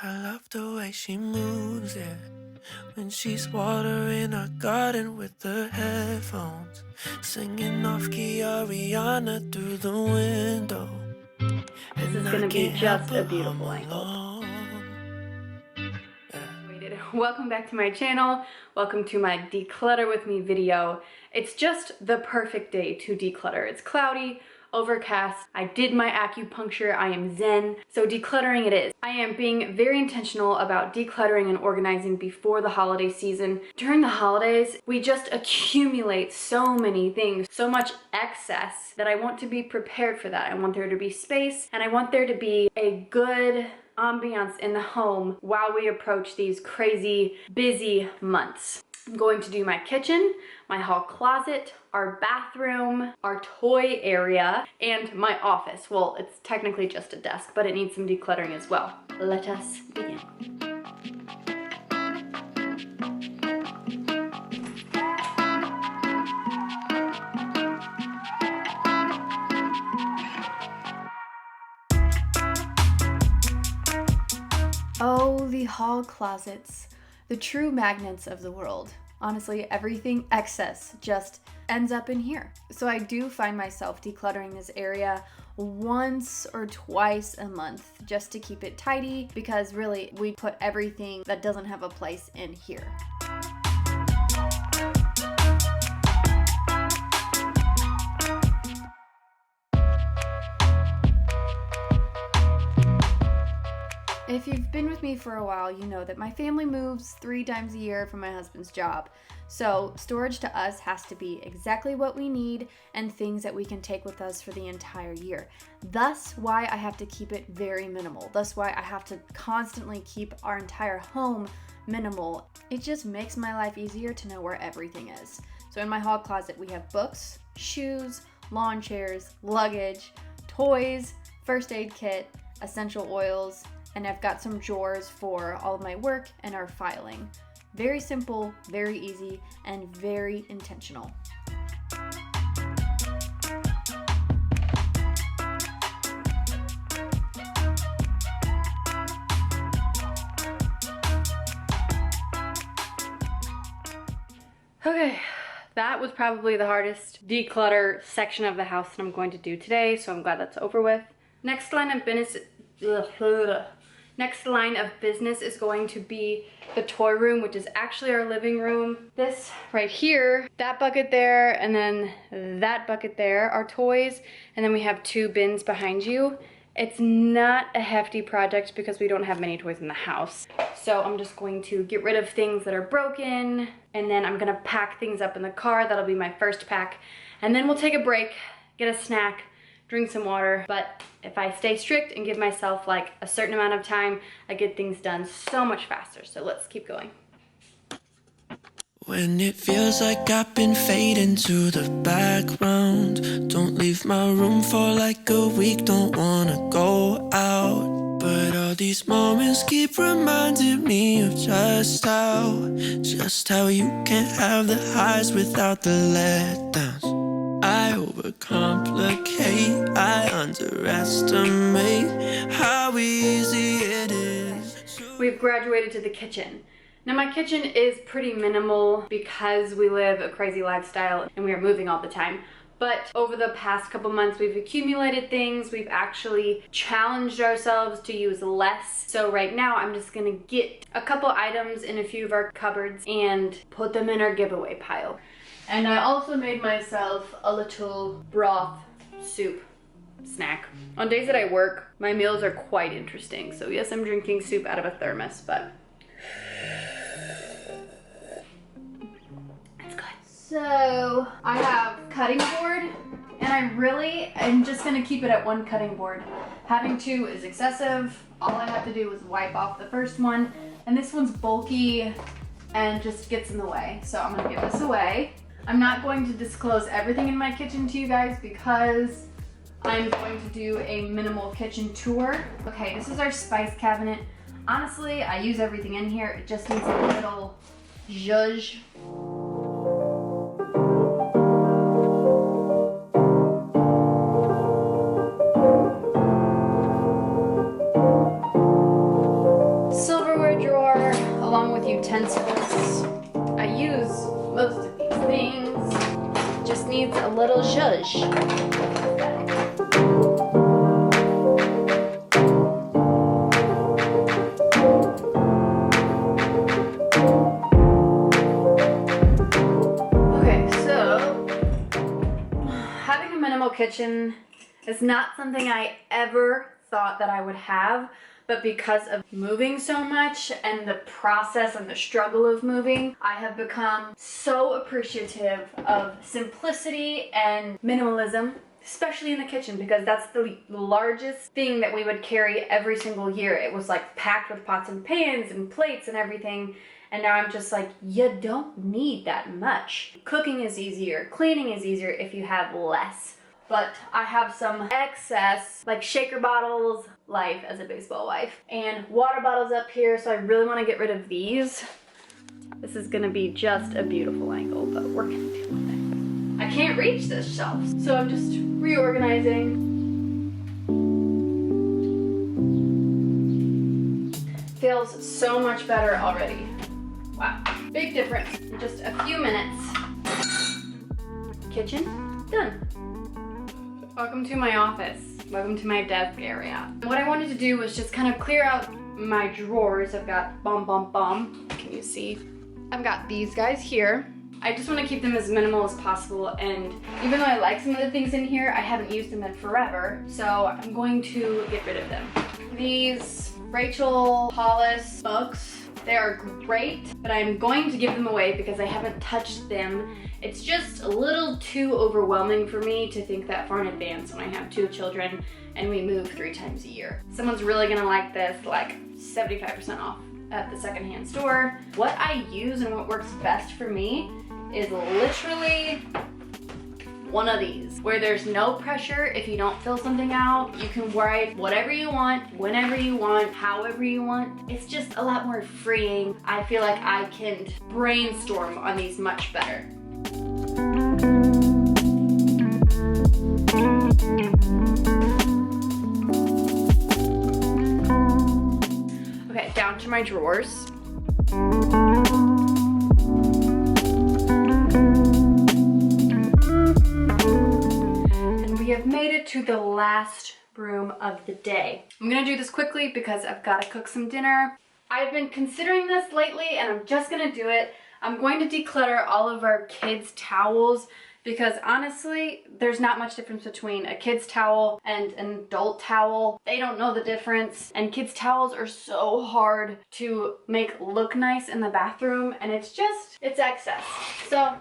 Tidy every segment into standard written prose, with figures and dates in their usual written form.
I love the way she moves, yeah. When she's watering our garden with her headphones, singing off key Ariana through the window. This is going to be just a beautiful angle. Welcome back to my channel. Welcome to my Declutter with Me video. It's just the perfect day to declutter. It's cloudy, overcast. I did my acupuncture. I am zen. So decluttering it is. I am being very intentional about decluttering and organizing before the holiday season. During the holidays, we just accumulate so many things, so much excess that I want to be prepared for that. I want there to be space and I want there to be a good ambiance in the home while we approach these crazy busy months. I'm going to do my kitchen, my hall closet, our bathroom, our toy area, and my office. Well, it's technically just a desk, but it needs some decluttering as well. Let us begin. Oh, the hall closets, the true magnets of the world. Honestly, everything excess just ends up in here. So I do find myself decluttering this area once or twice a month just to keep it tidy, because really we put everything that doesn't have a place in here. If you've been with me for a while, you know that my family moves 3 times a year for my husband's job. So storage to us has to be exactly what we need and things that we can take with us for the entire year. Thus why I have to keep it very minimal. Thus why I have to constantly keep our entire home minimal. It just makes my life easier to know where everything is. So in my hall closet, we have books, shoes, lawn chairs, luggage, toys, first aid kit, essential oils, and I've got some drawers for all of my work and our filing. Very simple, very easy, and very intentional. Okay, that was probably the hardest declutter section of the house that I'm going to do today, so I'm glad that's over with. Next line of business is going to be the toy room, which is actually our living room. This right here, that bucket there, and then that bucket there are toys, and then we have 2 bins behind you. It's not a hefty project because we don't have many toys in the house. So I'm just going to get rid of things that are broken, and then I'm gonna pack things up in the car. That'll be my first pack. And then we'll take a break, get a snack, drink some water. But if I stay strict and give myself like a certain amount of time, I get things done so much faster. So let's keep going. When it feels like I've been fading to the background, don't leave my room for like a week, don't wanna go out. But all these moments keep reminding me of just how you can't have the highs without the letdowns. I overcomplicate, I underestimate how easy it is. We've graduated to the kitchen. Now my kitchen is pretty minimal because we live a crazy lifestyle and we are moving all the time. But over the past couple months, we've accumulated things. We've actually challenged ourselves to use less. So right now, I'm just gonna get a couple items in a few of our cupboards and put them in our giveaway pile. And I also made myself a little broth soup snack. On days that I work, my meals are quite interesting. So yes, I'm drinking soup out of a thermos, but it's good. So I have cutting board, and I really am just gonna keep it at 1 cutting board. Having 2 is excessive. All I have to do is wipe off the first one, and this one's bulky and just gets in the way. So I'm gonna give this away. I'm not going to disclose everything in my kitchen to you guys because I'm going to do a minimal kitchen tour. Okay, this is our spice cabinet. Honestly, I use everything in here. It just needs a little zhuzh. along with utensils. I use most of these things. Just needs a little zhuzh. Okay, so having a minimal kitchen is not something I ever thought that I would have, but because of moving so much and the process and the struggle of moving, I have become so appreciative of simplicity and minimalism, especially in the kitchen, because that's the largest thing that we would carry every single year. It was like packed with pots and pans and plates and everything. And now I'm just like, you don't need that much. Cooking is easier, cleaning is easier if you have less. But I have some excess, like shaker bottles, life as a baseball wife, and water bottles up here, so I really want to get rid of these. This is gonna be just a beautiful angle, but we're gonna deal with it. I can't reach this shelf, so I'm just reorganizing. Feels so much better already. Wow, big difference in just a few minutes. Kitchen, done. Welcome to my office. Welcome to my desk area. What I wanted to do was just kind of clear out my drawers. I've got can you see? I've got these guys here. I just want to keep them as minimal as possible, and even though I like some of the things in here, I haven't used them in forever, so I'm going to get rid of them. These Rachel Hollis books, they are great, but I'm going to give them away because I haven't touched them. It's just a little too overwhelming for me to think that far in advance when I have 2 children and we move 3 times a year. Someone's really gonna like this, like 75% off at the secondhand store. What I use and what works best for me is literally one of these, where there's no pressure. If you don't fill something out, you can write whatever you want, whenever you want, however you want. It's just a lot more freeing. I feel like I can brainstorm on these much better. Okay, down to my drawers. And we have made it to the last room of the day. I'm gonna do this quickly because I've got to cook some dinner. I've been considering this lately and I'm just gonna do it. I'm going to declutter all of our kids' towels because honestly, there's not much difference between a kid's towel and an adult towel. They don't know the difference, and kids' towels are so hard to make look nice in the bathroom, and it's excess. So I'm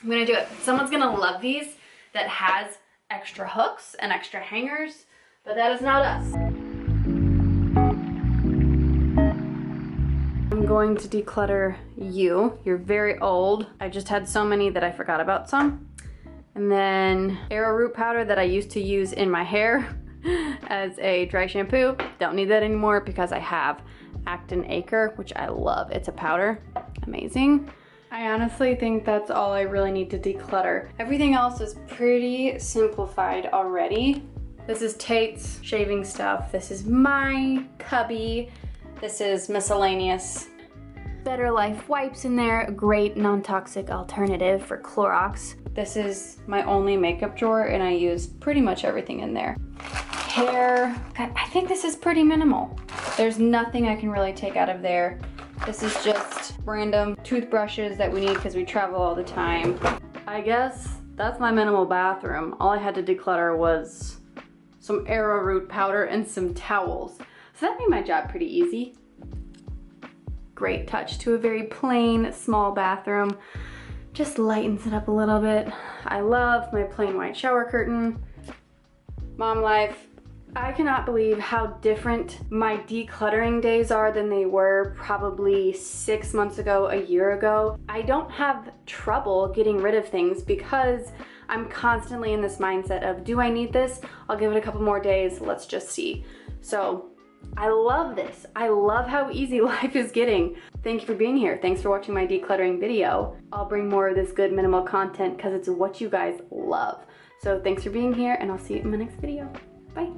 gonna do it. Someone's gonna love these that has extra hooks and extra hangers, but that is not us. I'm going to declutter you. You're very old. I just had so many that I forgot about some. And then arrowroot powder that I used to use in my hair as a dry shampoo. Don't need that anymore because I have Acton Acre, which I love. It's a powder. Amazing. I honestly think that's all I really need to declutter. Everything else is pretty simplified already. This is Tate's shaving stuff. This is my cubby. This is miscellaneous. Better Life wipes in there, a great non-toxic alternative for Clorox. This is my only makeup drawer and I use pretty much everything in there. Hair, I think this is pretty minimal. There's nothing I can really take out of there. This is just random toothbrushes that we need because we travel all the time. I guess that's my minimal bathroom. All I had to declutter was some arrowroot powder and some towels. So that made my job pretty easy. Great touch to a very plain, small bathroom. Just lightens it up a little bit. I love my plain white shower curtain. Mom life. I cannot believe how different my decluttering days are than they were probably 6 months ago, a year ago. I don't have trouble getting rid of things because I'm constantly in this mindset of, do I need this? I'll give it a couple more days, let's just see. So I love this. I love how easy life is getting. Thank you for being here. Thanks for watching my decluttering video. I'll bring more of this good minimal content because it's what you guys love. So thanks for being here and I'll see you in my next video. Bye.